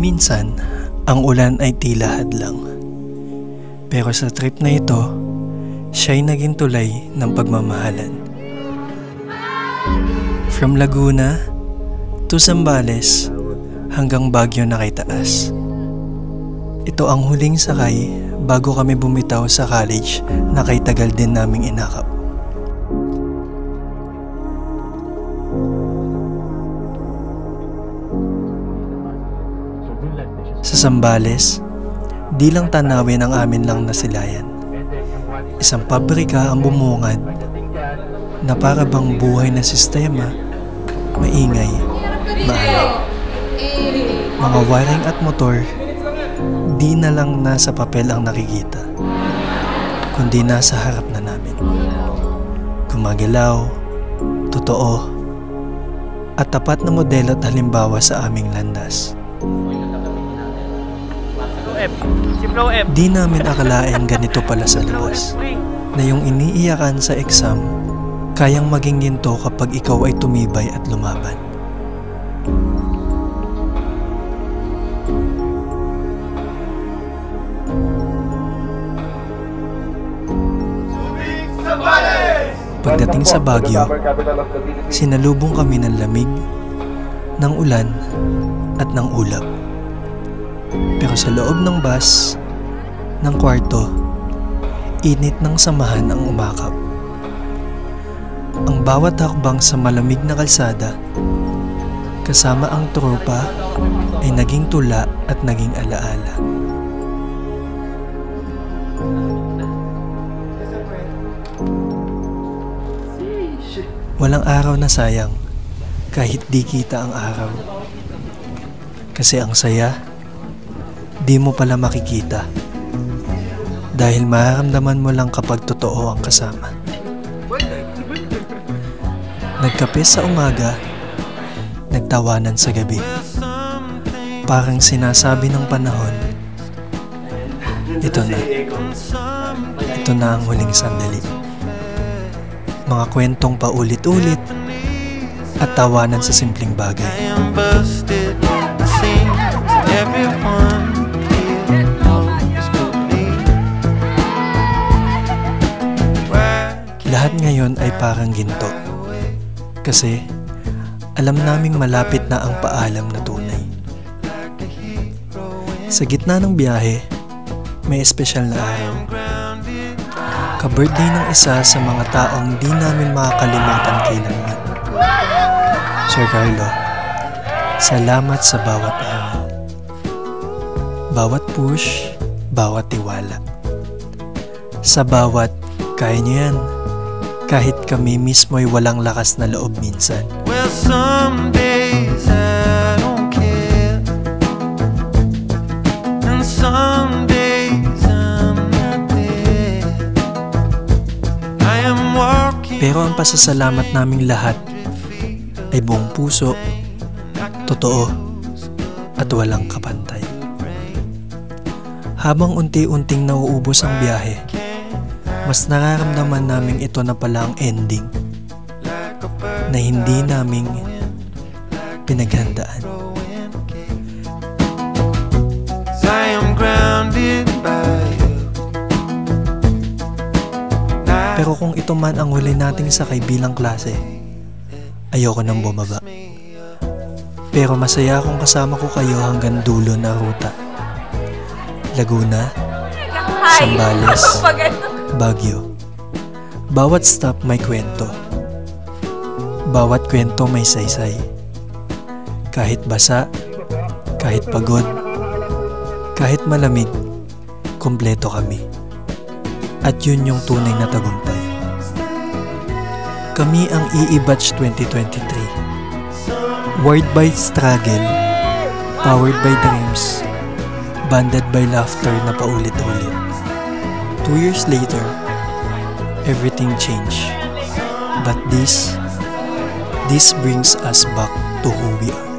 Minsan, ang ulan ay tila hadlang. Pero sa trip na ito, siya'y naging tulay ng pagmamahalan. From Laguna to Zambales hanggang Baguio na kay taas. Ito ang huling sakay bago kami bumitaw sa college na kay tagal din naming inakap. Sa Zambales, di lang tanawin ang amin lang nasilayan. Isang pabrika ang bumungad na para bang buhay na sistema, maingay, maalam. Mga wiring at motor, di na lang nasa papel ang nakikita, kundi nasa harap na namin. Gumagalaw, totoo, at tapat na modelo at halimbawa sa aming landas. Di namin akalain ganito pala sa labas, na yung iniiyakan sa exam, kayang maging ginto kapag ikaw ay tumibay at lumaban. Pagdating sa Baguio, sinalubong kami ng lamig, ng ulan, at ng ulap. Pero sa loob ng bus, ng kwarto, init ng samahan ang umakap. Ang bawat hakbang sa malamig na kalsada, kasama ang tropa, ay naging tula at naging alaala. Walang araw na sayang kahit di kita ang araw. Kasi ang saya, di mo pala makikita. Dahil mararamdaman mo lang kapag totoo ang kasama. Nagkape sa umaga, nagtawanan sa gabi. Parang sinasabi ng panahon, ito na. Ito na ang huling sandali. Mga kwentong paulit-ulit at tawanan sa simpleng bagay. Lahat ngayon ay parang ginto. Kasi alam naming malapit na ang paalam na tunay. Sa gitna ng biyahe, may espesyal na araw. Ka-birthday ng isa sa mga taong di namin makakalimutan kailanman. Sir Carlo, salamat sa bawat araw. Bawat push, bawat tiwala. Sa bawat, kaya niyo yan. Kahit kami mismo'y walang lakas na loob minsan. Well, some days I don't care, and some days I'm not there. I am walking. Pero ang pasasalamat naming lahat ay buong puso, totoo, at walang kapantay. Habang unti-unting nauubos ang biyahe, mas nararamdaman namin ito na pala ang ending na hindi namin pinaghandaan. Pero kung ito man ang huli nating sakay bilang klase, ayoko nang bumaba. Pero masaya akong kasama ko kayo hanggang dulo na ruta. Laguna, Zambales, Baguio. Bawat stop may kwento. Bawat kwento may saysay. Kahit basa, kahit pagod, kahit malamig, kompleto kami. At yun yung tunay na tagumpay. Kami ang EE Batch 2023. Word by struggle, powered by dreams, banded by laughter na paulit-ulit. 2 years later, everything changed. But this brings us back to who we are.